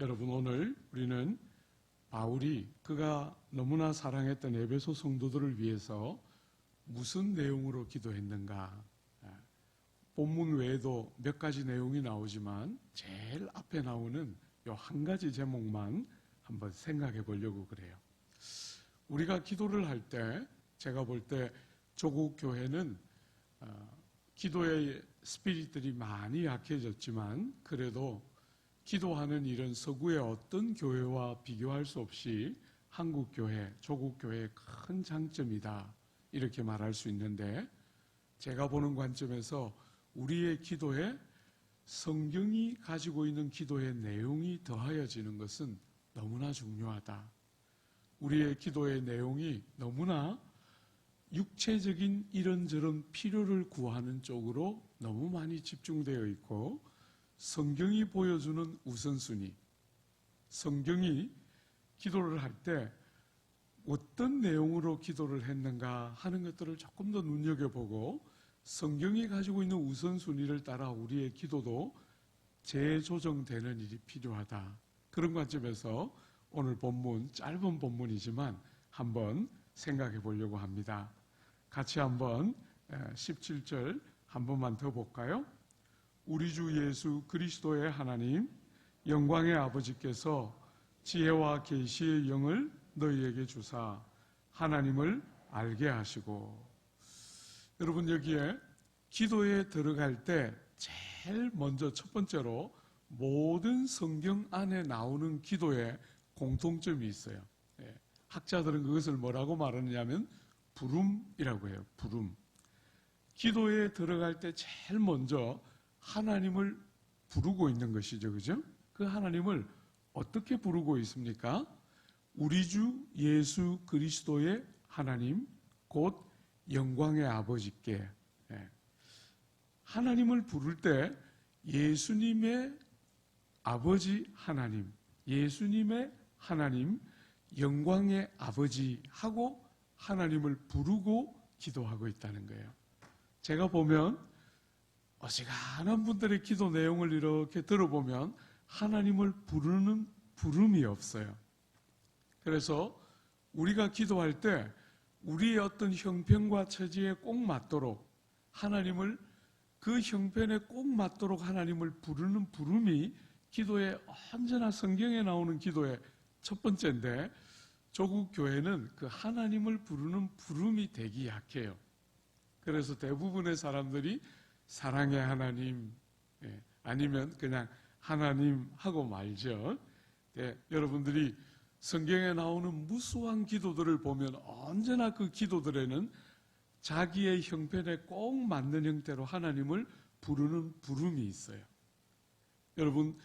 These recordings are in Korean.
여러분, 오늘 우리는 바울이 그가 너무나 사랑했던 에베소 성도들을 위해서 무슨 내용으로 기도했는가? 본문 외에도 몇 가지 내용이 나오지만 제일 앞에 나오는 이 한 가지 제목만 한번 생각해 보려고 그래요. 우리가 기도를 할 때 제가 볼 때 조국 교회는 기도의 스피릿들이 많이 약해졌지만 그래도 기도하는 일은 서구의 어떤 교회와 비교할 수 없이 한국 교회, 조국 교회의 큰 장점이다 이렇게 말할 수 있는데, 제가 보는 관점에서 우리의 기도에 성경이 가지고 있는 기도의 내용이 더하여지는 것은 너무나 중요하다. 우리의 기도의 내용이 너무나 육체적인 이런저런 필요를 구하는 쪽으로 너무 많이 집중되어 있고, 성경이 보여주는 우선순위, 성경이 기도를 할 때 어떤 내용으로 기도를 했는가 하는 것들을 조금 더 눈여겨보고 성경이 가지고 있는 우선순위를 따라 우리의 기도도 재조정되는 일이 필요하다. 그런 관점에서 오늘 본문, 짧은 본문이지만 한번 생각해 보려고 합니다. 같이 한번 17절 한 번만 더 볼까요? 우리 주 예수 그리스도의 하나님, 영광의 아버지께서 지혜와 계시의 영을 너희에게 주사 하나님을 알게 하시고. 여러분, 여기에 기도에 들어갈 때 제일 먼저 첫 번째로 모든 성경 안에 나오는 기도에 공통점이 있어요. 학자들은 그것을 뭐라고 말하느냐면 부름이라고 해요. 부름. 기도에 들어갈 때 제일 먼저 하나님을 부르고 있는 것이죠. 그죠? 그 하나님을 어떻게 부르고 있습니까? 우리 주 예수 그리스도의 하나님, 곧 영광의 아버지께. 하나님을 부를 때 예수님의 아버지 하나님, 예수님의 하나님, 영광의 아버지 하고 하나님을 부르고 기도하고 있다는 거예요. 제가 보면 어지간한 분들의 기도 내용을 이렇게 들어보면 하나님을 부르는 부름이 없어요. 그래서 우리가 기도할 때 우리의 어떤 형편과 처지에 꼭 맞도록 하나님을, 그 형편에 꼭 맞도록 하나님을 부르는 부름이 기도에 언제나 성경에 나오는 기도의 첫 번째인데, 조국 교회는 그 하나님을 부르는 부름이 되기 약해요. 그래서 대부분의 사람들이 사랑의 하나님, 아니면 그냥 하나님 하고 말죠. 여러분들이 성경에 나오는 무수한 기도들을 보면 언제나 그 기도들에는 자기의 형편에 꼭 맞는 형태로 하나님을 부르는 부름이 있어요. 여러분,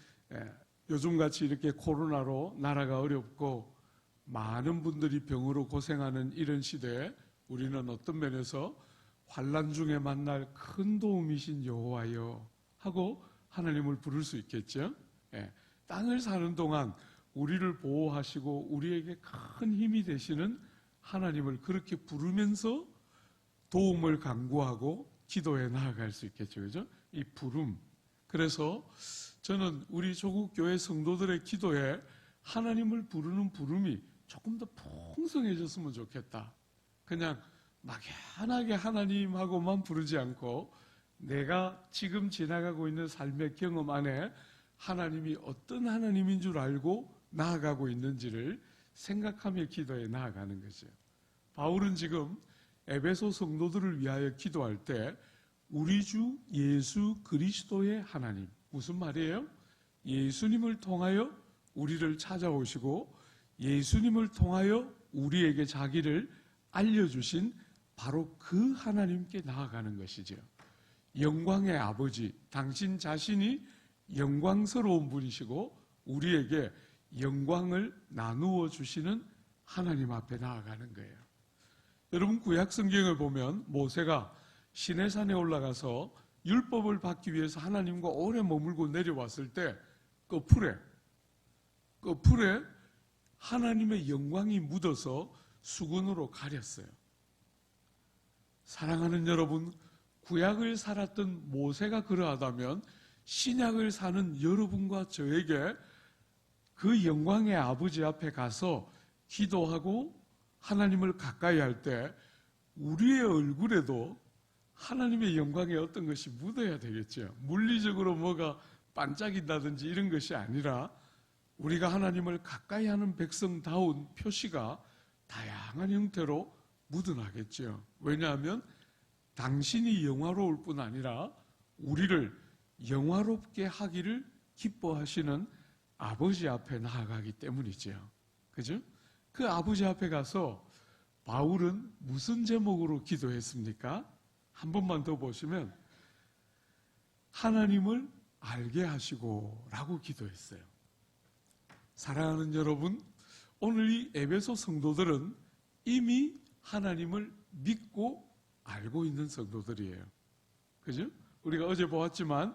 요즘같이 이렇게 코로나로 나라가 어렵고 많은 분들이 병으로 고생하는 이런 시대에 우리는 어떤 면에서 환난 중에 만날 큰 도움이신 여호와여 하고 하나님을 부를 수 있겠죠. 땅을 사는 동안 우리를 보호하시고 우리에게 큰 힘이 되시는 하나님을 그렇게 부르면서 도움을 간구하고 기도해 나아갈 수 있겠죠. 그죠? 이 부름. 그래서 저는 우리 조국 교회 성도들의 기도에 하나님을 부르는 부름이 조금 더 풍성해졌으면 좋겠다. 그냥 막연하게 하나님하고만 부르지 않고 내가 지금 지나가고 있는 삶의 경험 안에 하나님이 어떤 하나님인 줄 알고 나아가고 있는지를 생각하며 기도에 나아가는 거죠. 바울은 지금 에베소 성도들을 위하여 기도할 때 우리 주 예수 그리스도의 하나님, 무슨 말이에요? 예수님을 통하여 우리를 찾아오시고 예수님을 통하여 우리에게 자기를 알려주신 바로 그 하나님께 나아가는 것이죠. 영광의 아버지, 당신 자신이 영광스러운 분이시고 우리에게 영광을 나누어 주시는 하나님 앞에 나아가는 거예요. 여러분, 구약 성경을 보면 모세가 시내산에 올라가서 율법을 받기 위해서 하나님과 오래 머물고 내려왔을 때 거풀에 하나님의 영광이 묻어서 수건으로 가렸어요. 사랑하는 여러분, 구약을 살았던 모세가 그러하다면 신약을 사는 여러분과 저에게 그 영광의 아버지 앞에 가서 기도하고 하나님을 가까이 할 때 우리의 얼굴에도 하나님의 영광의 어떤 것이 묻어야 되겠죠. 물리적으로 뭐가 반짝인다든지 이런 것이 아니라 우리가 하나님을 가까이 하는 백성다운 표시가 다양한 형태로 묻어나겠죠. 왜냐하면 당신이 영화로울 뿐 아니라 우리를 영화롭게 하기를 기뻐하시는 아버지 앞에 나아가기 때문이죠. 그죠? 그 아버지 앞에 가서 바울은 무슨 제목으로 기도했습니까? 한 번만 더 보시면 하나님을 알게 하시고 라고 기도했어요. 사랑하는 여러분, 오늘 이 에베소 성도들은 이미 하나님을 믿고 알고 있는 성도들이에요. 그죠? 우리가 어제 보았지만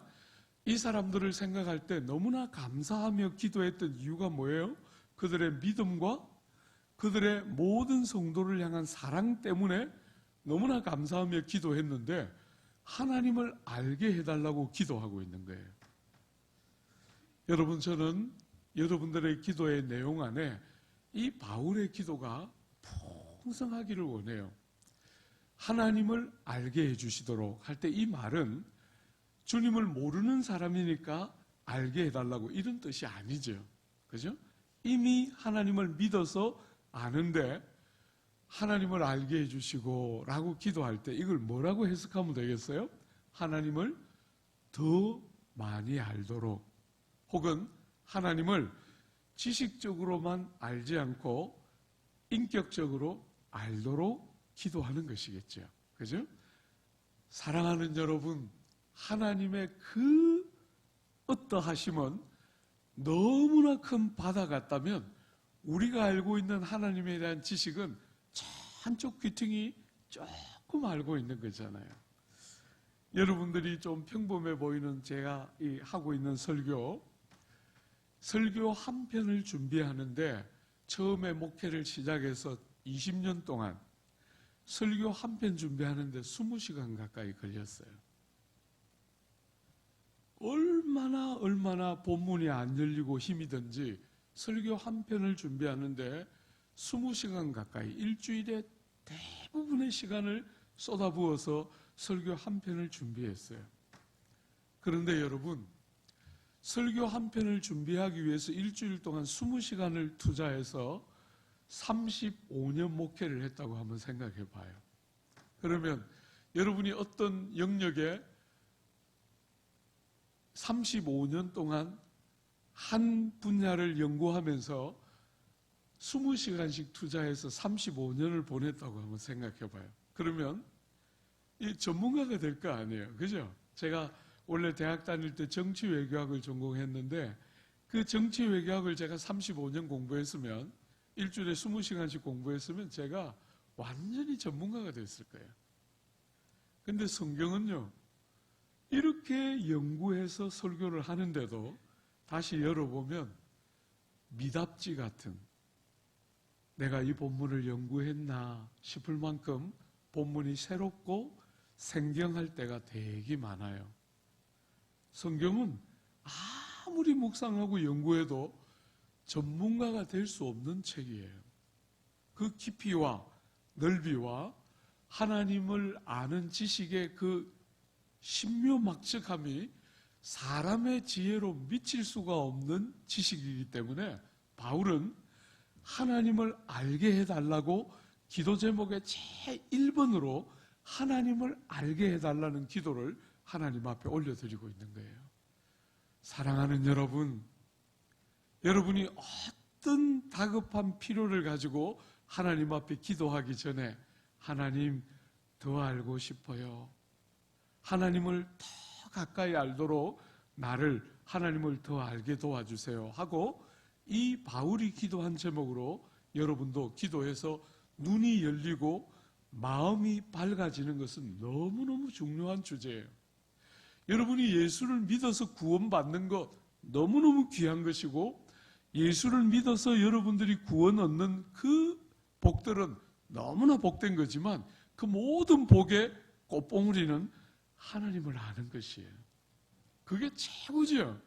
이 사람들을 생각할 때 너무나 감사하며 기도했던 이유가 뭐예요? 그들의 믿음과 그들의 모든 성도를 향한 사랑 때문에 너무나 감사하며 기도했는데 하나님을 알게 해달라고 기도하고 있는 거예요. 여러분, 저는 여러분들의 기도의 내용 안에 이 바울의 기도가 풍성하기를 원해요. 하나님을 알게 해주시도록 할 때 이 말은 주님을 모르는 사람이니까 알게 해달라고 이런 뜻이 아니죠. 그죠? 이미 하나님을 믿어서 아는데 하나님을 알게 해주시고 라고 기도할 때 이걸 뭐라고 해석하면 되겠어요? 하나님을 더 많이 알도록, 혹은 하나님을 지식적으로만 알지 않고 인격적으로 알도록 기도하는 것이겠죠. 그죠? 사랑하는 여러분, 하나님의 그 어떠하심은 너무나 큰 바다 같다면 우리가 알고 있는 하나님에 대한 지식은 한쪽 귀퉁이 조금 알고 있는 거잖아요. 여러분들이 좀 평범해 보이는 제가 하고 있는 설교 한 편을 준비하는데 처음에 목회를 시작해서 20년 동안 설교 한 편 준비하는데 20시간 가까이 걸렸어요. 얼마나 본문이 안 열리고 힘이 든지 설교 한 편을 준비하는데 20시간 가까이 일주일에 대부분의 시간을 쏟아부어서 설교 한 편을 준비했어요. 그런데 여러분, 설교 한 편을 준비하기 위해서 일주일 동안 20시간을 투자해서 35년 목회를 했다고 한번 생각해 봐요. 그러면 여러분이 어떤 영역에 35년 동안 한 분야를 연구하면서 20시간씩 투자해서 35년을 보냈다고 한번 생각해 봐요. 그러면 이 전문가가 될 거 아니에요. 그죠? 제가 원래 대학 다닐 때 정치외교학을 전공했는데 그 정치외교학을 제가 35년 공부했으면 일주일에 20시간씩 공부했으면 제가 완전히 전문가가 됐을 거예요. 근데 성경은요, 이렇게 연구해서 설교를 하는데도 다시 열어보면 미답지 같은, 내가 이 본문을 연구했나 싶을 만큼 본문이 새롭고 생경할 때가 되게 많아요. 성경은 아무리 묵상하고 연구해도 전문가가 될 수 없는 책이에요. 그 깊이와 넓이와 하나님을 아는 지식의 그 신묘막측함이 사람의 지혜로 미칠 수가 없는 지식이기 때문에 바울은 하나님을 알게 해달라고 기도 제목의 제1번으로 하나님을 알게 해달라는 기도를 하나님 앞에 올려드리고 있는 거예요. 사랑하는 여러분, 여러분이 어떤 다급한 필요를 가지고 하나님 앞에 기도하기 전에 하나님 더 알고 싶어요. 하나님을 더 가까이 알도록 나를 하나님을 더 알게 도와주세요 하고 이 바울이 기도한 제목으로 여러분도 기도해서 눈이 열리고 마음이 밝아지는 것은 너무너무 중요한 주제예요. 여러분이 예수를 믿어서 구원받는 것 너무너무 귀한 것이고 예수를 믿어서 여러분들이 구원 얻는 그 복들은 너무나 복된 거지만 그 모든 복의 꽃봉우리는 하나님을 아는 것이에요. 그게 최고죠.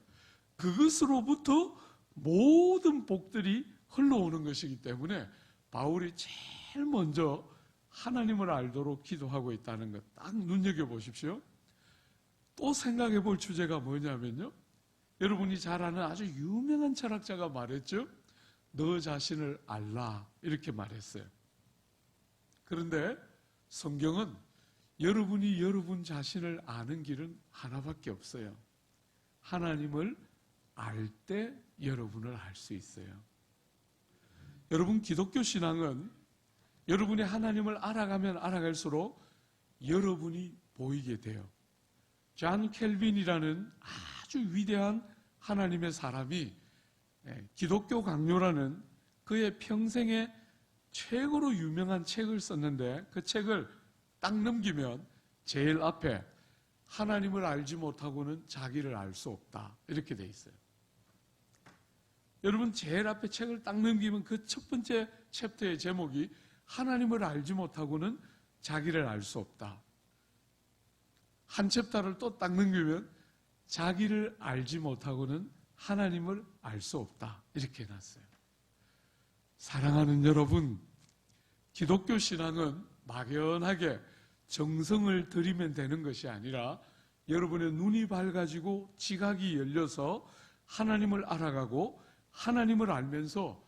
그것으로부터 모든 복들이 흘러오는 것이기 때문에 바울이 제일 먼저 하나님을 알도록 기도하고 있다는 것 딱 눈여겨보십시오. 또 생각해 볼 주제가 뭐냐면요, 여러분이 잘 아는 아주 유명한 철학자가 말했죠. 너 자신을 알라, 이렇게 말했어요. 그런데 성경은 여러분이 여러분 자신을 아는 길은 하나밖에 없어요. 하나님을 알 때 여러분을 알 수 있어요. 여러분, 기독교 신앙은 여러분이 하나님을 알아가면 알아갈수록 여러분이 보이게 돼요. 존 켈빈이라는 아주 위대한 하나님의 사람이 기독교 강요라는 그의 평생에 최고로 유명한 책을 썼는데, 그 책을 딱 넘기면 제일 앞에 하나님을 알지 못하고는 자기를 알 수 없다, 이렇게 돼 있어요. 여러분, 제일 앞에 책을 딱 넘기면 그 첫 번째 챕터의 제목이 하나님을 알지 못하고는 자기를 알 수 없다. 한 챕터를 또 딱 넘기면 자기를 알지 못하고는 하나님을 알 수 없다, 이렇게 해놨어요. 사랑하는 여러분, 기독교 신앙은 막연하게 정성을 들이면 되는 것이 아니라 여러분의 눈이 밝아지고 지각이 열려서 하나님을 알아가고, 하나님을 알면서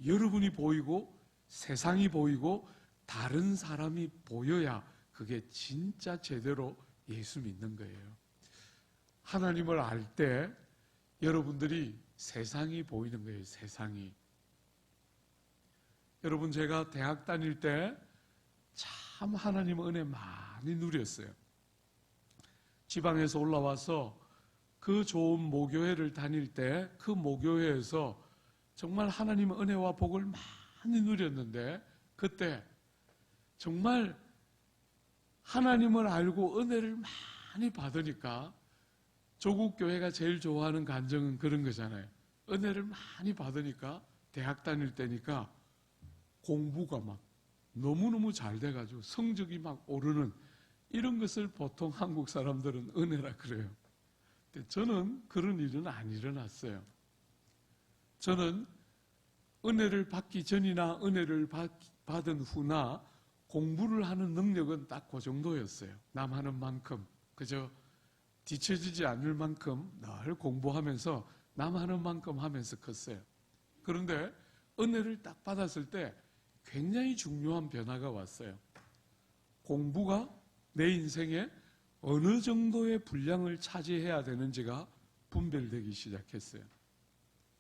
여러분이 보이고 세상이 보이고 다른 사람이 보여야 그게 진짜 제대로 예수 믿는 거예요. 하나님을 알 때 여러분들이 세상이 보이는 거예요. 세상이. 여러분, 제가 대학 다닐 때 참 하나님 은혜 많이 누렸어요. 지방에서 올라와서 그 좋은 모교회를 다닐 때 그 모교회에서 정말 하나님의 은혜와 복을 많이 누렸는데, 그때 정말 하나님을 알고 은혜를 많이 받으니까, 조국 교회가 제일 좋아하는 간증은 그런 거잖아요. 은혜를 많이 받으니까 대학 다닐 때니까 공부가 막 너무너무 잘 돼가지고 성적이 막 오르는, 이런 것을 보통 한국 사람들은 은혜라 그래요. 근데 저는 그런 일은 안 일어났어요. 저는 은혜를 받기 전이나 은혜를 받은 후나 공부를 하는 능력은 딱 그 정도였어요. 남 하는 만큼, 그저 뒤처지지 않을 만큼 늘 공부하면서 남 하는 만큼 하면서 컸어요. 그런데 은혜를 딱 받았을 때 굉장히 중요한 변화가 왔어요. 공부가 내 인생에 어느 정도의 분량을 차지해야 되는지가 분별되기 시작했어요.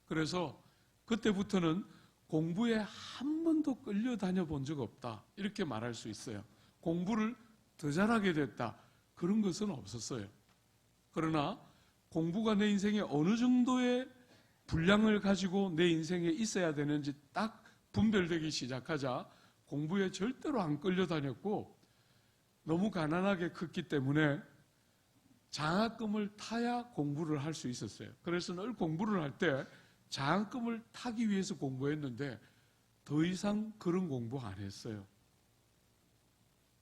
그래서 그때부터는 공부에 한 번도 끌려다녀 본 적 없다, 이렇게 말할 수 있어요. 공부를 더 잘하게 됐다, 그런 것은 없었어요. 그러나 공부가 내 인생에 어느 정도의 분량을 가지고 내 인생에 있어야 되는지 딱 분별되기 시작하자 공부에 절대로 안 끌려다녔고, 너무 가난하게 컸기 때문에 장학금을 타야 공부를 할 수 있었어요. 그래서 늘 공부를 할 때 장학금을 타기 위해서 공부했는데 더 이상 그런 공부 안 했어요.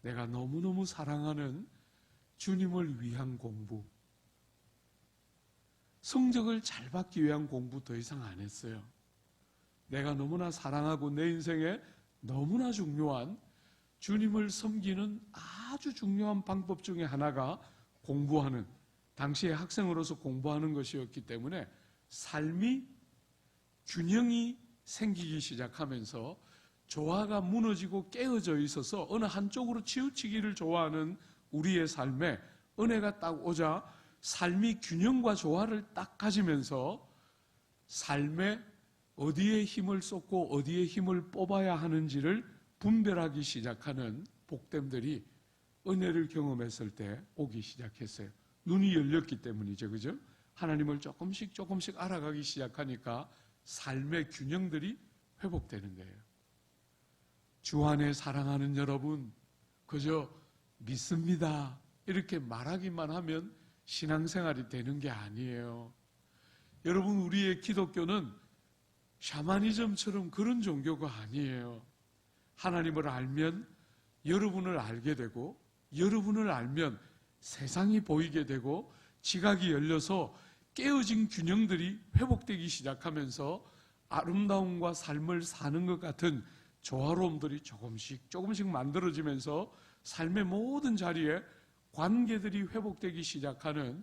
내가 너무너무 사랑하는 주님을 위한 공부, 성적을 잘 받기 위한 공부 더 이상 안 했어요. 내가 너무나 사랑하고 내 인생에 너무나 중요한 주님을 섬기는 아주 중요한 방법 중에 하나가 공부하는, 당시에 학생으로서 공부하는 것이었기 때문에 삶이 균형이 생기기 시작하면서 조화가 무너지고 깨어져 있어서 어느 한쪽으로 치우치기를 좋아하는 우리의 삶에 은혜가 딱 오자 삶이 균형과 조화를 딱 가지면서 삶에 어디에 힘을 쏟고 어디에 힘을 뽑아야 하는지를 분별하기 시작하는 복됨들이 은혜를 경험했을 때 오기 시작했어요. 눈이 열렸기 때문이죠. 그죠? 하나님을 조금씩 알아가기 시작하니까 삶의 균형들이 회복되는 거예요. 주 안에 사랑하는 여러분, 그저 믿습니다, 이렇게 말하기만 하면 신앙생활이 되는 게 아니에요. 여러분, 우리의 기독교는 샤머니즘처럼 그런 종교가 아니에요. 하나님을 알면 여러분을 알게 되고, 여러분을 알면 세상이 보이게 되고, 지각이 열려서 깨어진 균형들이 회복되기 시작하면서 아름다움과 삶을 사는 것 같은 조화로움들이 조금씩 만들어지면서 삶의 모든 자리에 관계들이 회복되기 시작하는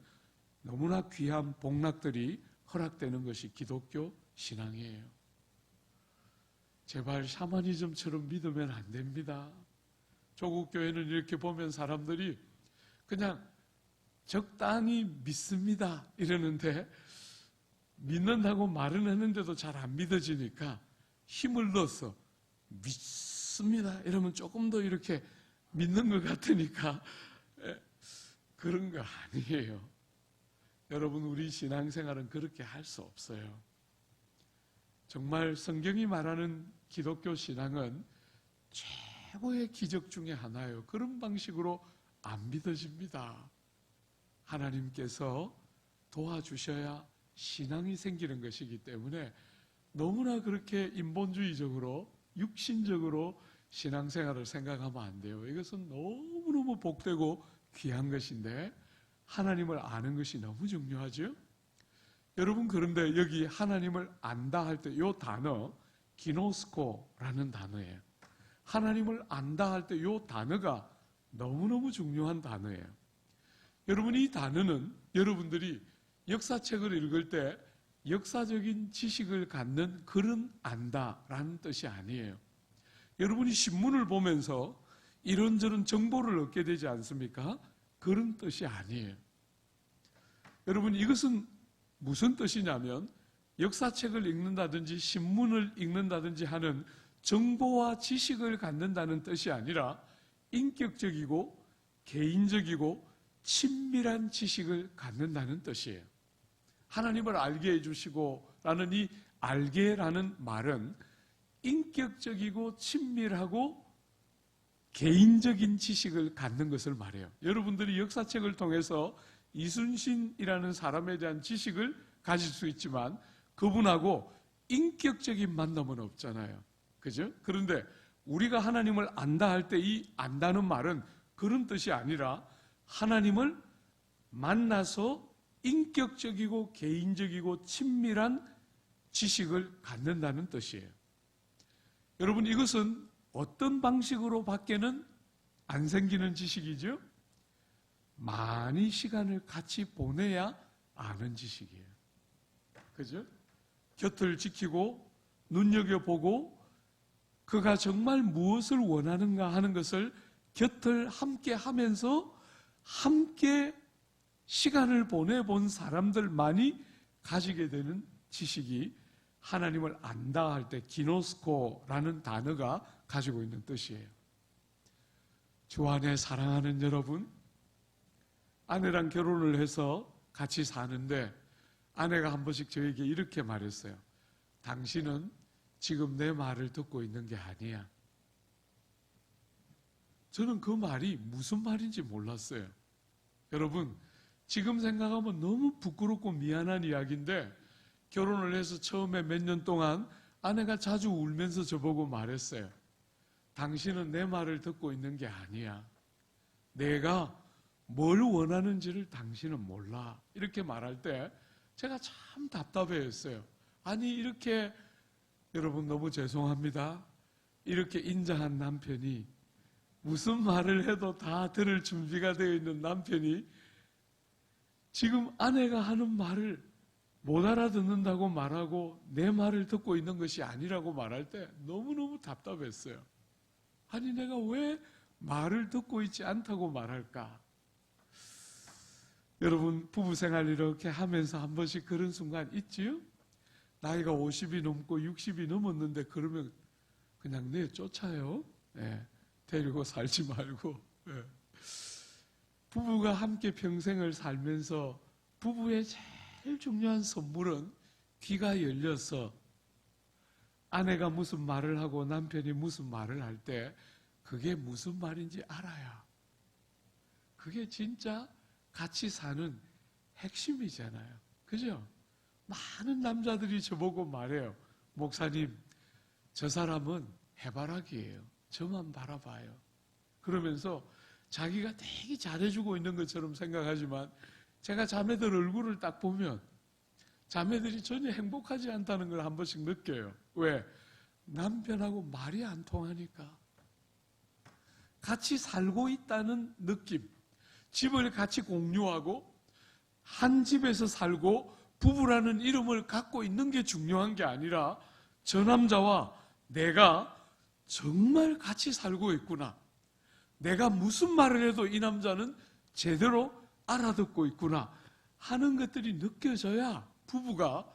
너무나 귀한 복락들이 허락되는 것이 기독교 신앙이에요. 제발 샤머니즘처럼 믿으면 안 됩니다. 조국 교회는 이렇게 보면 사람들이 그냥 적당히 믿습니다 이러는데, 믿는다고 말은 했는데도 잘 안 믿어지니까 힘을 넣어서 믿습니다 이러면 조금 더 이렇게 믿는 것 같으니까 그런 거 아니에요. 여러분, 우리 신앙생활은 그렇게 할 수 없어요. 정말 성경이 말하는 기독교 신앙은 최고의 기적 중에 하나예요. 그런 방식으로 안 믿어집니다. 하나님께서 도와주셔야 신앙이 생기는 것이기 때문에 너무나 그렇게 인본주의적으로 육신적으로 신앙생활을 생각하면 안 돼요. 이것은 너무너무 복되고 귀한 것인데 하나님을 아는 것이 너무 중요하죠. 여러분, 그런데 여기 하나님을 안다 할 때 이 단어 기노스코라는 단어예요. 하나님을 안다 할 때 이 단어가 너무너무 중요한 단어예요. 여러분, 이 단어는 여러분들이 역사책을 읽을 때 역사적인 지식을 갖는 그런 안다라는 뜻이 아니에요. 여러분이 신문을 보면서 이런저런 정보를 얻게 되지 않습니까? 그런 뜻이 아니에요. 여러분, 이것은 무슨 뜻이냐면 역사책을 읽는다든지 신문을 읽는다든지 하는 정보와 지식을 갖는다는 뜻이 아니라 인격적이고 개인적이고 친밀한 지식을 갖는다는 뜻이에요. 하나님을 알게 해주시고 라는 이 알게라는 말은 인격적이고 친밀하고 개인적인 지식을 갖는 것을 말해요. 여러분들이 역사책을 통해서 이순신이라는 사람에 대한 지식을 가질 수 있지만 그분하고 인격적인 만남은 없잖아요. 그죠? 그런데 우리가 하나님을 안다 할 때 이 안다는 말은 그런 뜻이 아니라 하나님을 만나서 인격적이고 개인적이고 친밀한 지식을 갖는다는 뜻이에요. 여러분, 이것은 어떤 방식으로 밖에는 안 생기는 지식이죠? 많이 시간을 같이 보내야 아는 지식이에요. 그죠? 곁을 지키고 눈여겨보고 그가 정말 무엇을 원하는가 하는 것을 곁을 함께 하면서 함께 시간을 보내본 사람들만이 가지게 되는 지식이 하나님을 안다 할 때 기노스코라는 단어가 가지고 있는 뜻이에요. 주 안에 사랑하는 여러분, 아내랑 결혼을 해서 같이 사는데 아내가 한 번씩 저에게 이렇게 말했어요. 당신은 지금 내 말을 듣고 있는 게 아니야. 저는 그 말이 무슨 말인지 몰랐어요. 여러분, 지금 생각하면 너무 부끄럽고 미안한 이야기인데 결혼을 해서 처음에 몇 년 동안 아내가 자주 울면서 저보고 말했어요. 당신은 내 말을 듣고 있는 게 아니야. 내가 뭘 원하는지를 당신은 몰라. 이렇게 말할 때 제가 참 답답해했어요. 아니, 이렇게 여러분 너무 죄송합니다. 이렇게 인자한 남편이 무슨 말을 해도 다 들을 준비가 되어 있는 남편이 지금 아내가 하는 말을 못 알아듣는다고 말하고 내 말을 듣고 있는 것이 아니라고 말할 때 너무너무 답답했어요. 아니, 내가 왜 말을 듣고 있지 않다고 말할까? 여러분, 부부생활 이렇게 하면서 한 번씩 그런 순간 있지요? 나이가 50이 넘고 60이 넘었는데 그러면 그냥 내쫓아요. 네, 데리고 살지 말고. 네. 부부가 함께 평생을 살면서 부부의 제일 중요한 선물은 귀가 열려서 아내가 무슨 말을 하고 남편이 무슨 말을 할 때 그게 무슨 말인지 알아야. 그게 진짜 같이 사는 핵심이잖아요. 그죠? 많은 남자들이 저보고 말해요. 목사님, 저 사람은 해바라기예요. 저만 바라봐요. 그러면서 자기가 되게 잘해주고 있는 것처럼 생각하지만 제가 자매들 얼굴을 딱 보면 자매들이 전혀 행복하지 않다는 걸 한 번씩 느껴요. 왜? 남편하고 말이 안 통하니까. 같이 살고 있다는 느낌, 집을 같이 공유하고 한 집에서 살고 부부라는 이름을 갖고 있는 게 중요한 게 아니라 저 남자와 내가 정말 같이 살고 있구나. 내가 무슨 말을 해도 이 남자는 제대로 알아듣고 있구나 하는 것들이 느껴져야 부부가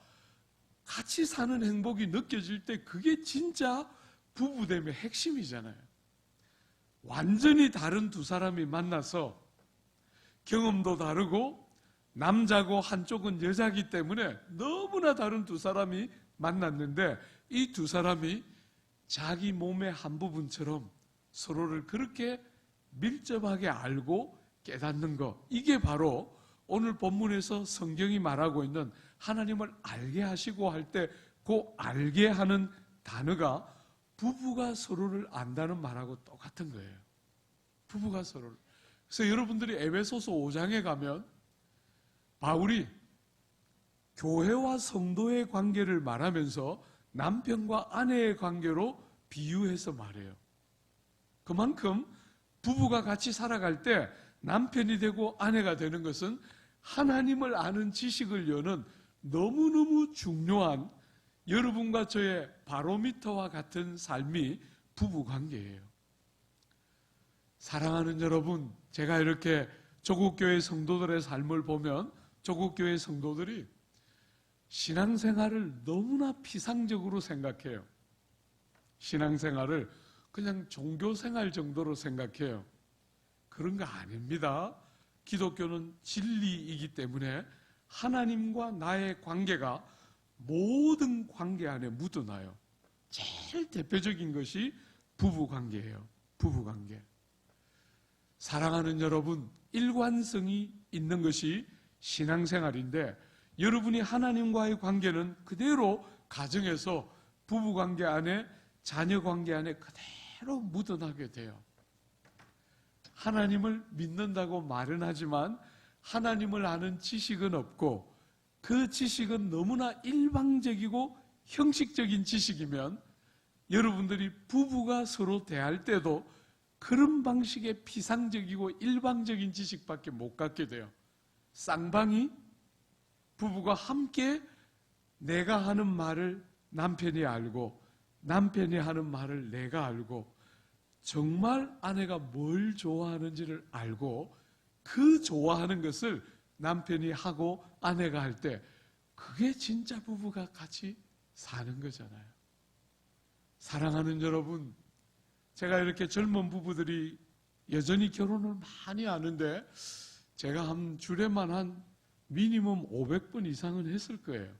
같이 사는 행복이 느껴질 때 그게 진짜 부부됨의 핵심이잖아요. 완전히 다른 두 사람이 만나서 경험도 다르고 남자고 한쪽은 여자기 때문에 너무나 다른 두 사람이 만났는데 이 두 사람이 자기 몸의 한 부분처럼 서로를 그렇게 밀접하게 알고 깨닫는 것, 이게 바로 오늘 본문에서 성경이 말하고 있는 하나님을 알게 하시고 할 때 그 알게 하는 단어가 부부가 서로를 안다는 말하고 똑같은 거예요. 부부가 서로를. 그래서 여러분들이 에베소서 5장에 가면 바울이 교회와 성도의 관계를 말하면서 남편과 아내의 관계로 비유해서 말해요. 그만큼 부부가 같이 살아갈 때 남편이 되고 아내가 되는 것은 하나님을 아는 지식을 여는 너무너무 중요한 여러분과 저의 바로미터와 같은 삶이 부부관계예요. 사랑하는 여러분, 제가 이렇게 조국교회 성도들의 삶을 보면 조국교회 성도들이 신앙생활을 너무나 피상적으로 생각해요. 신앙생활을 그냥 종교생활 정도로 생각해요. 그런 거 아닙니다. 기독교는 진리이기 때문에 하나님과 나의 관계가 모든 관계 안에 묻어나요. 제일 대표적인 것이 부부관계예요. 부부관계. 사랑하는 여러분, 일관성이 있는 것이 신앙생활인데 여러분이 하나님과의 관계는 그대로 가정에서 부부관계 안에 자녀관계 안에 그대로 묻어나게 돼요. 하나님을 믿는다고 말은 하지만 하나님을 아는 지식은 없고 그 지식은 너무나 일방적이고 형식적인 지식이면 여러분들이 부부가 서로 대할 때도 그런 방식의 피상적이고 일방적인 지식밖에 못 갖게 돼요. 쌍방이 부부가 함께 내가 하는 말을 남편이 알고 남편이 하는 말을 내가 알고 정말 아내가 뭘 좋아하는지를 알고 그 좋아하는 것을 남편이 하고 아내가 할 때 그게 진짜 부부가 같이 사는 거잖아요. 사랑하는 여러분, 제가 이렇게 젊은 부부들이 여전히 결혼을 많이 하는데 제가 한 주례만 한 미니멈 500번 이상은 했을 거예요.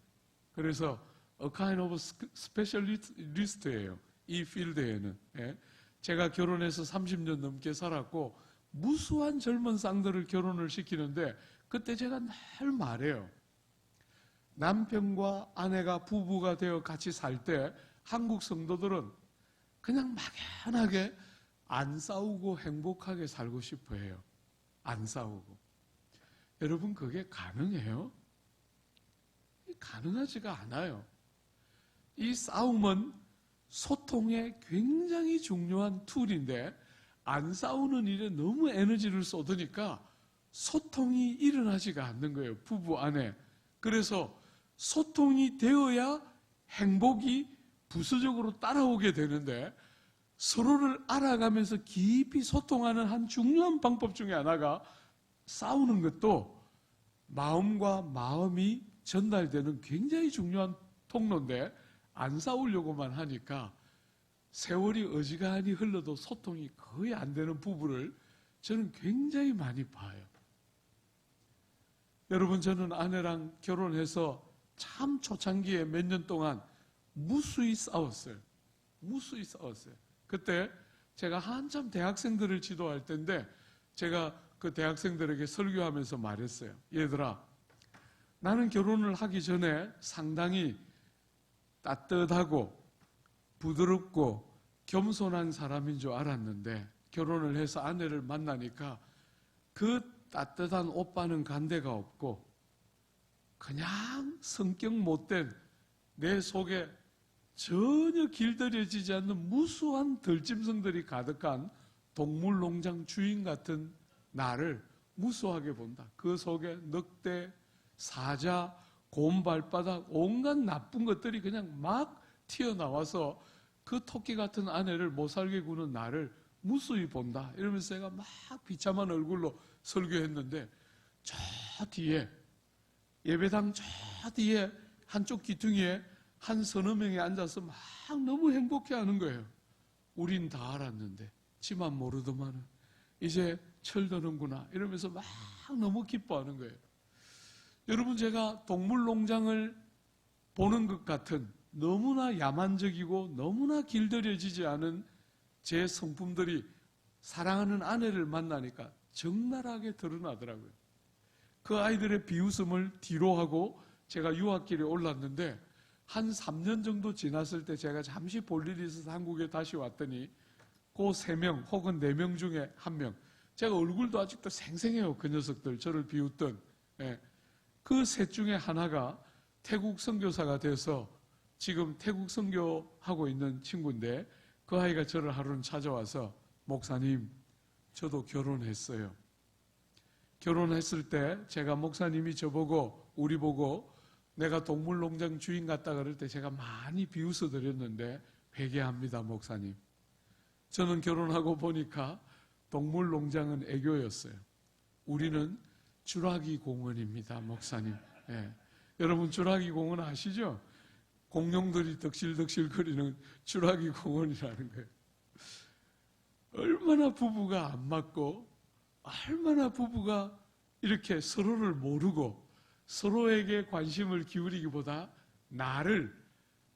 그래서 a kind of specialist예요. 이 필드에는. 제가 결혼해서 30년 넘게 살았고 무수한 젊은 쌍들을 결혼을 시키는데 그때 제가 늘 말해요. 남편과 아내가 부부가 되어 같이 살 때 한국 성도들은 그냥 막연하게 안 싸우고 행복하게 살고 싶어 해요. 안 싸우고. 여러분, 그게 가능해요? 가능하지가 않아요. 이 싸움은 소통의 굉장히 중요한 툴인데 안 싸우는 일에 너무 에너지를 쏟으니까 소통이 일어나지가 않는 거예요. 부부 안에. 그래서 소통이 되어야 행복이 부수적으로 따라오게 되는데 서로를 알아가면서 깊이 소통하는 한 중요한 방법 중에 하나가 싸우는 것도 마음과 마음이 전달되는 굉장히 중요한 통로인데 안 싸우려고만 하니까 세월이 어지간히 흘러도 소통이 거의 안 되는 부부를 저는 굉장히 많이 봐요. 여러분, 저는 아내랑 결혼해서 참 초창기에 몇 년 동안 무수히 싸웠어요. 무수히 싸웠어요. 그때 제가 한참 대학생들을 지도할 때인데 제가 그 대학생들에게 설교하면서 말했어요. 얘들아, 나는 결혼을 하기 전에 상당히 따뜻하고 부드럽고 겸손한 사람인 줄 알았는데 결혼을 해서 아내를 만나니까 그 따뜻한 오빠는 간데가 없고 그냥 성격 못된 내 속에 전혀 길들여지지 않는 무수한 덜짐승들이 가득한 동물농장 주인 같은 나를 무수하게 본다. 그 속에 늑대, 사자, 곰발바닥 온갖 나쁜 것들이 그냥 막 튀어나와서 그 토끼 같은 아내를 못 살게 구는 나를 무수히 본다. 이러면서 제가 막 비참한 얼굴로 설교했는데 저 뒤에 예배당 저 뒤에 한쪽 귀퉁이에 한 서너 명이 앉아서 막 너무 행복해하는 거예요. 우린 다 알았는데 지만 모르더만은 이제 철드는구나 이러면서 막 너무 기뻐하는 거예요. 여러분, 제가 동물농장을 보는 것 같은 너무나 야만적이고 너무나 길들여지지 않은 제 성품들이 사랑하는 아내를 만나니까 적나라하게 드러나더라고요. 그 아이들의 비웃음을 뒤로 하고 제가 유학길에 올랐는데 한 3년 정도 지났을 때 제가 잠시 볼 일이 있어서 한국에 다시 왔더니 그 3명 혹은 4명 중에 1명, 제가 얼굴도 아직도 생생해요. 그 녀석들, 저를 비웃던. 그 셋 중에 하나가 태국 선교사가 돼서 지금 태국 선교하고 있는 친구인데 그 아이가 저를 하루는 찾아와서 목사님, 저도 결혼했어요. 결혼했을 때 제가 목사님이 저보고 우리 보고 내가 동물농장 주인 같다 그럴 때 제가 많이 비웃어 드렸는데 회개합니다, 목사님. 저는 결혼하고 보니까 동물농장은 애교였어요. 우리는 주라기 공원입니다, 목사님. 여러분, 주라기 공원 아시죠? 공룡들이 덕실덕실 거리는 주라기 공원이라는 거예요. 얼마나 부부가 안 맞고 얼마나 부부가 이렇게 서로를 모르고 서로에게 관심을 기울이기보다 나를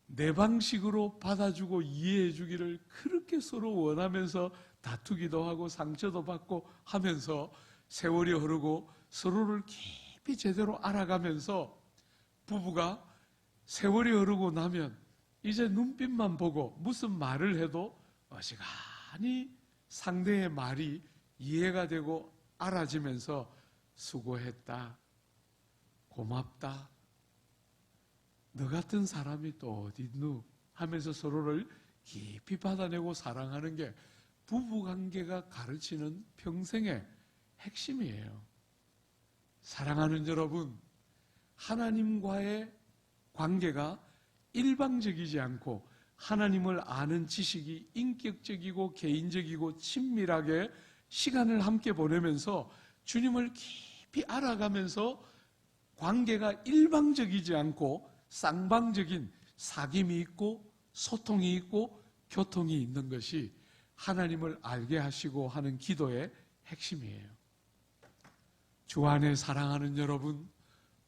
내 방식으로 받아주고 이해해 주기를 그렇게 서로 원하면서 다투기도 하고 상처도 받고 하면서 세월이 흐르고 서로를 깊이 제대로 알아가면서 부부가 세월이 흐르고 나면 이제 눈빛만 보고 무슨 말을 해도 어지간히 상대의 말이 이해가 되고 알아지면서 수고했다, 고맙다, 너 같은 사람이 또 어디 있누 하면서 서로를 깊이 받아내고 사랑하는 게 부부관계가 가르치는 평생의 핵심이에요. 사랑하는 여러분, 하나님과의 관계가 일방적이지 않고 하나님을 아는 지식이 인격적이고 개인적이고 친밀하게 시간을 함께 보내면서 주님을 깊이 알아가면서 관계가 일방적이지 않고 쌍방적인 사귐이 있고 소통이 있고 교통이 있는 것이 하나님을 알게 하시고 하는 기도의 핵심이에요. 주 안에 사랑하는 여러분,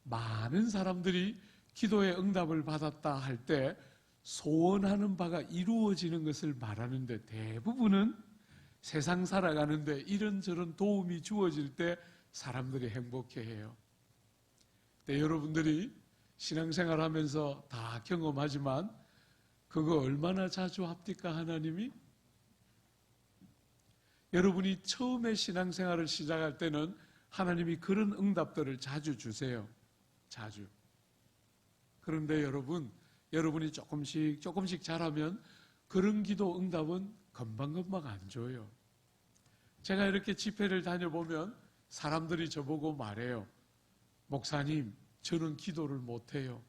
많은 사람들이 기도의 응답을 받았다 할 때 소원하는 바가 이루어지는 것을 말하는데 대부분은 세상 살아가는데 이런저런 도움이 주어질 때 사람들이 행복해해요. 여러분들이 신앙생활 하면서 다 경험하지만 그거 얼마나 자주 합니까, 하나님이? 여러분이 처음에 신앙생활을 시작할 때는 하나님이 그런 응답들을 자주 주세요. 자주. 그런데 여러분이 조금씩 잘하면 그런 기도 응답은 금방금방 안 줘요. 제가 이렇게 집회를 다녀보면 사람들이 저보고 말해요. 목사님, 저는 기도를 못해요.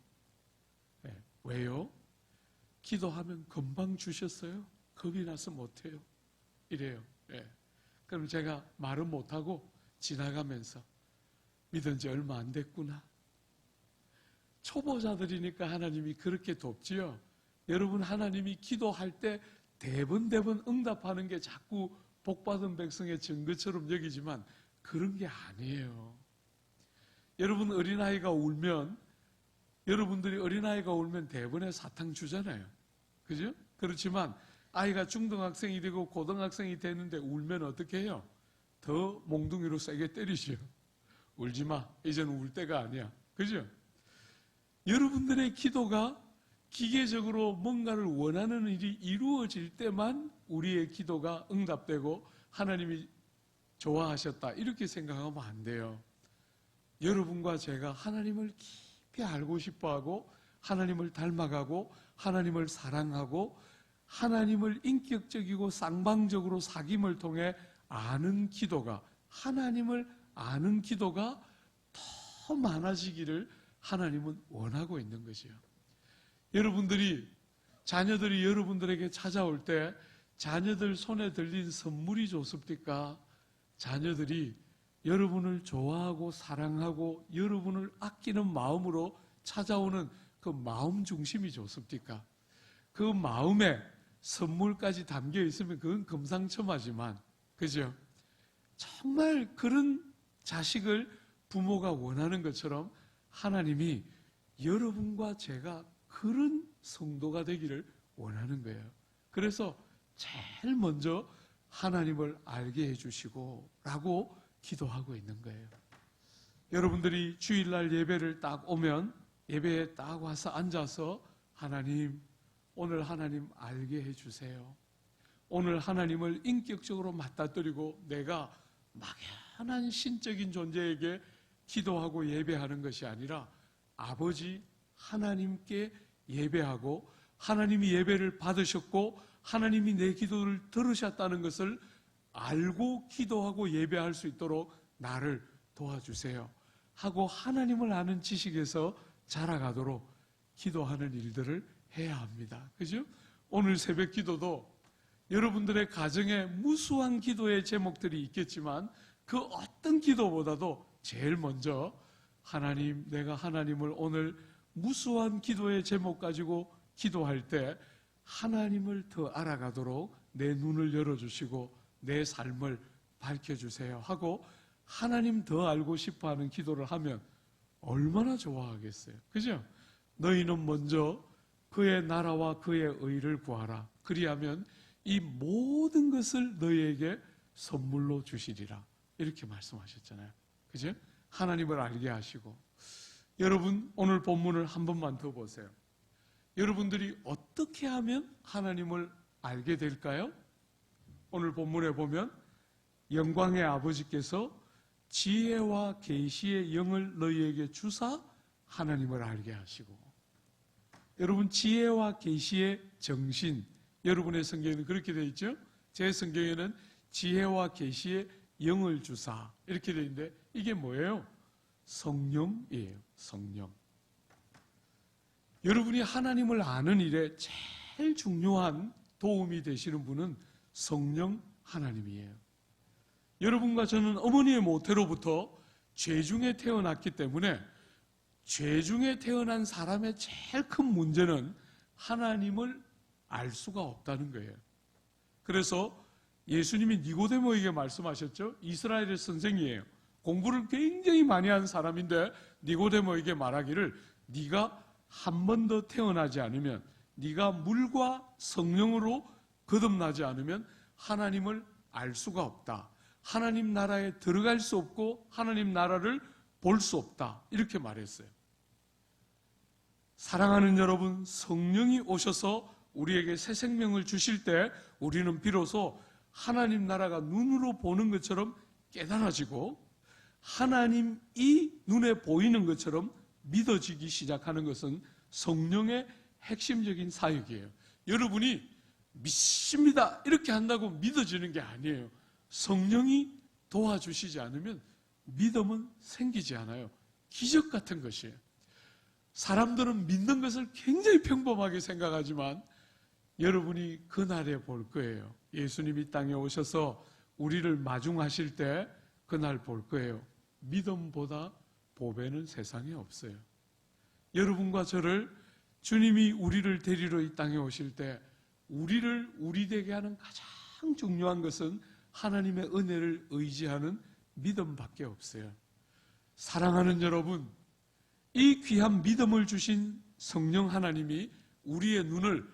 왜요? 기도하면 금방 주셨어요? 겁이 나서 못해요. 이래요. 그럼 제가 말은 못하고 지나가면서 믿은 지 얼마 안 됐구나. 초보자들이니까 하나님이 그렇게 돕지요. 여러분, 하나님이 기도할 때 대번 응답하는 게 자꾸 복받은 백성의 증거처럼 여기지만 그런 게 아니에요. 여러분, 여러분들이 어린아이가 울면 대번에 사탕 주잖아요. 그죠? 그렇지만 아이가 중등학생이 되고 고등학생이 되는데 울면 어떻게 해요? 더 몽둥이로 세게 때리죠. 울지 마. 이제는 울 때가 아니야. 그죠? 여러분들의 기도가 기계적으로 뭔가를 원하는 일이 이루어질 때만 우리의 기도가 응답되고 하나님이 좋아하셨다 이렇게 생각하면 안 돼요. 여러분과 제가 하나님을 깊이 알고 싶어하고 하나님을 닮아가고 하나님을 사랑하고 하나님을 인격적이고 쌍방적으로 사귐을 통해 아는 기도가, 하나님을 아는 기도가 더 많아지기를 하나님은 원하고 있는 것이요. 여러분들이, 자녀들이 여러분들에게 찾아올 때 자녀들 손에 들린 선물이 좋습니까? 자녀들이 여러분을 좋아하고 사랑하고 여러분을 아끼는 마음으로 찾아오는 그 마음 중심이 좋습니까? 그 마음에 선물까지 담겨 있으면 그건 금상첨화지만, 그죠? 정말 그런 자식을 부모가 원하는 것처럼 하나님이 여러분과 제가 그런 성도가 되기를 원하는 거예요. 그래서 제일 먼저 하나님을 알게 해주시고 라고 기도하고 있는 거예요. 여러분들이 주일날 예배를 딱 오면 예배에 딱 와서 앉아서 하나님, 오늘 하나님 알게 해주세요. 오늘 하나님을 인격적으로 맞닥뜨리고 내가 막연한 신적인 존재에게 기도하고 예배하는 것이 아니라 아버지 하나님께 예배하고 하나님이 예배를 받으셨고 하나님이 내 기도를 들으셨다는 것을 알고 기도하고 예배할 수 있도록 나를 도와주세요 하고 하나님을 아는 지식에서 자라가도록 기도하는 일들을 해야 합니다. 그죠? 오늘 새벽 기도도 여러분들의 가정에 무수한 기도의 제목들이 있겠지만 그 어떤 기도보다도 제일 먼저 하나님, 내가 하나님을 오늘 무수한 기도의 제목 가지고 기도할 때 하나님을 더 알아가도록 내 눈을 열어주시고 내 삶을 밝혀주세요 하고 하나님 더 알고 싶어하는 기도를 하면 얼마나 좋아하겠어요. 그죠? 너희는 먼저 그의 나라와 그의 의를 구하라. 그리하면 이 모든 것을 너희에게 선물로 주시리라. 이렇게 말씀하셨잖아요. 그죠? 하나님을 알게 하시고. 여러분, 오늘 본문을 한 번만 더 보세요. 여러분들이 어떻게 하면 하나님을 알게 될까요? 오늘 본문에 보면 영광의 아버지께서 지혜와 계시의 영을 너희에게 주사 하나님을 알게 하시고. 여러분, 지혜와 계시의 정신, 여러분의 성경에는 그렇게 되어 있죠? 제 성경에는 지혜와 계시의 영을 주사 이렇게 되어 있는데 이게 뭐예요? 성령이에요. 성령. 여러분이 하나님을 아는 일에 제일 중요한 도움이 되시는 분은 성령 하나님이에요. 여러분과 저는 어머니의 모태로부터 죄 중에 태어났기 때문에 죄 중에 태어난 사람의 제일 큰 문제는 하나님을 알 수가 없다는 거예요. 그래서 예수님이 니고데모에게 말씀하셨죠. 이스라엘의 선생이에요. 공부를 굉장히 많이 한 사람인데 니고데모에게 말하기를 네가 한 번 더 태어나지 않으면, 네가 물과 성령으로 거듭나지 않으면 하나님을 알 수가 없다. 하나님 나라에 들어갈 수 없고 하나님 나라를 볼 수 없다. 이렇게 말했어요. 사랑하는 여러분, 성령이 오셔서 우리에게 새 생명을 주실 때 우리는 비로소 하나님 나라가 눈으로 보는 것처럼 깨달아지고 하나님이 눈에 보이는 것처럼 믿어지기 시작하는 것은 성령의 핵심적인 사역이에요. 여러분이 믿습니다 이렇게 한다고 믿어지는 게 아니에요. 성령이 도와주시지 않으면 믿음은 생기지 않아요. 기적 같은 것이에요. 사람들은 믿는 것을 굉장히 평범하게 생각하지만 여러분이 그날에 볼 거예요. 예수님이 땅에 오셔서 우리를 마중하실 때 그날 볼 거예요. 믿음보다 보배는 세상에 없어요. 여러분과 저를 주님이 우리를 데리러 이 땅에 오실 때 우리를 우리 되게 하는 가장 중요한 것은 하나님의 은혜를 의지하는 믿음밖에 없어요. 사랑하는 여러분, 이 귀한 믿음을 주신 성령 하나님이 우리의 눈을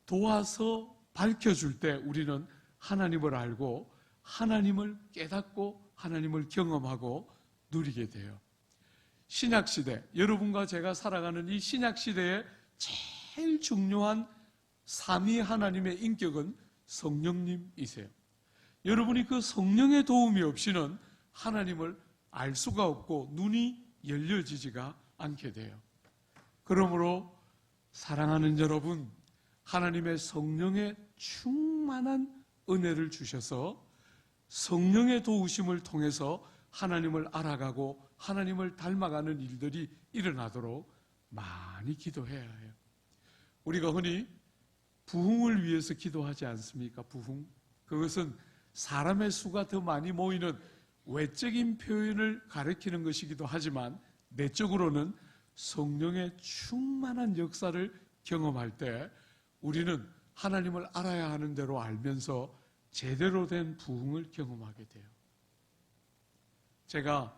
도와서 밝혀줄 때 우리는 하나님을 알고 하나님을 깨닫고 하나님을 경험하고 누리게 돼요. 신약시대, 여러분과 제가 살아가는 이 신약시대에 제일 중요한 삼위 하나님의 인격은 성령님이세요. 여러분이 그 성령의 도움이 없이는 하나님을 알 수가 없고 눈이 열려지지가 않게 돼요. 그러므로 사랑하는 여러분, 하나님의 성령의 충만한 은혜를 주셔서 성령의 도우심을 통해서 하나님을 알아가고 하나님을 닮아가는 일들이 일어나도록 많이 기도해야 해요. 우리가 흔히 부흥을 위해서 기도하지 않습니까? 부흥. 그것은 사람의 수가 더 많이 모이는 외적인 표현을 가리키는 것이기도 하지만 내적으로는 성령의 충만한 역사를 경험할 때 우리는 하나님을 알아야 하는 대로 알면서 제대로 된 부흥을 경험하게 돼요. 제가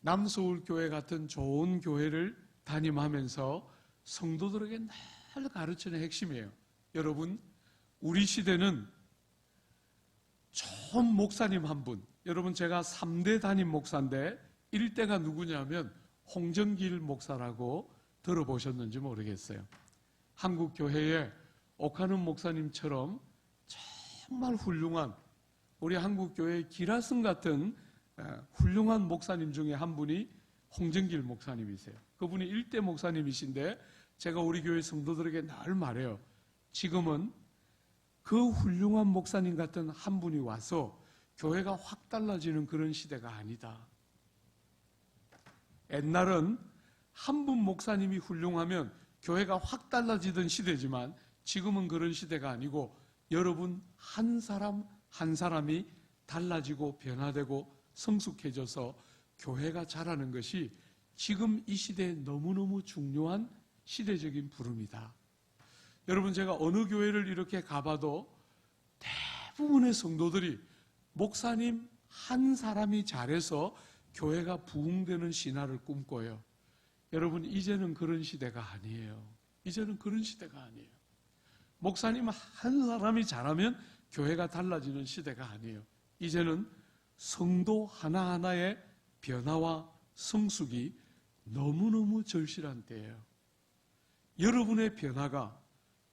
남서울교회 같은 좋은 교회를 담임하면서 성도들에게 늘 가르치는 핵심이에요. 여러분, 우리 시대는 좋은 목사님 한 분, 여러분 제가 3대 담임 목사인데 1대가 누구냐면 홍정길 목사라고 들어보셨는지 모르겠어요. 한국 교회에 옥하는 목사님처럼 정말 훌륭한 우리 한국 교회의 기라성 같은 훌륭한 목사님 중에 한 분이 홍정길 목사님이세요. 그분이 1대 목사님이신데 제가 우리 교회 성도들에게 늘 말해요. 지금은 그 훌륭한 목사님 같은 한 분이 와서 교회가 확 달라지는 그런 시대가 아니다. 옛날은 한 분 목사님이 훌륭하면 교회가 확 달라지던 시대지만 지금은 그런 시대가 아니고 여러분 한 사람 한 사람이 달라지고 변화되고 성숙해져서 교회가 자라는 것이 지금 이 시대에 너무너무 중요한 시대적인 부름이다. 여러분 제가 어느 교회를 이렇게 가봐도 대부분의 성도들이 목사님 한 사람이 잘해서 교회가 부흥되는 신화를 꿈꿔요. 여러분 이제는 그런 시대가 아니에요. 이제는 그런 시대가 아니에요. 목사님 한 사람이 잘하면 교회가 달라지는 시대가 아니에요. 이제는 성도 하나하나의 변화와 성숙이 너무너무 절실한 때예요. 여러분의 변화가,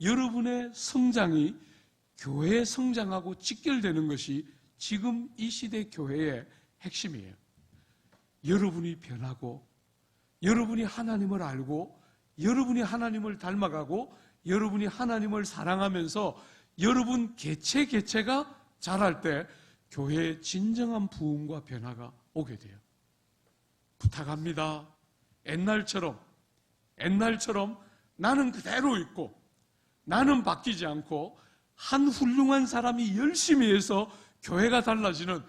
여러분의 성장이 교회의 성장하고 직결되는 것이 지금 이 시대 교회의 핵심이에요. 여러분이 변하고, 여러분이 하나님을 알고, 여러분이 하나님을 닮아가고, 여러분이 하나님을 사랑하면서 여러분 개체가 자랄 때 교회의 진정한 부흥과 변화가 오게 돼요. 부탁합니다. 옛날처럼 나는 그대로 있고 나는 바뀌지 않고 한 훌륭한 사람이 열심히 해서 교회가 달라지는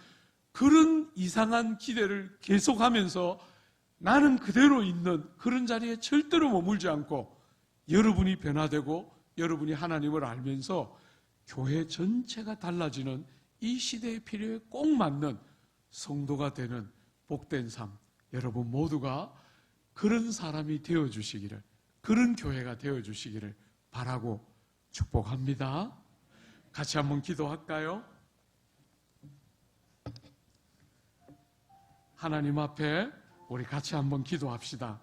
그런 이상한 기대를 계속하면서 나는 그대로 있는 그런 자리에 절대로 머물지 않고 여러분이 변화되고 여러분이 하나님을 알면서 교회 전체가 달라지는 이 시대의 필요에 꼭 맞는 성도가 되는 복된 삶, 여러분 모두가 그런 사람이 되어주시기를, 그런 교회가 되어주시기를 바라고 축복합니다. 같이 한번 기도할까요? 하나님 앞에 우리 같이 한번 기도합시다.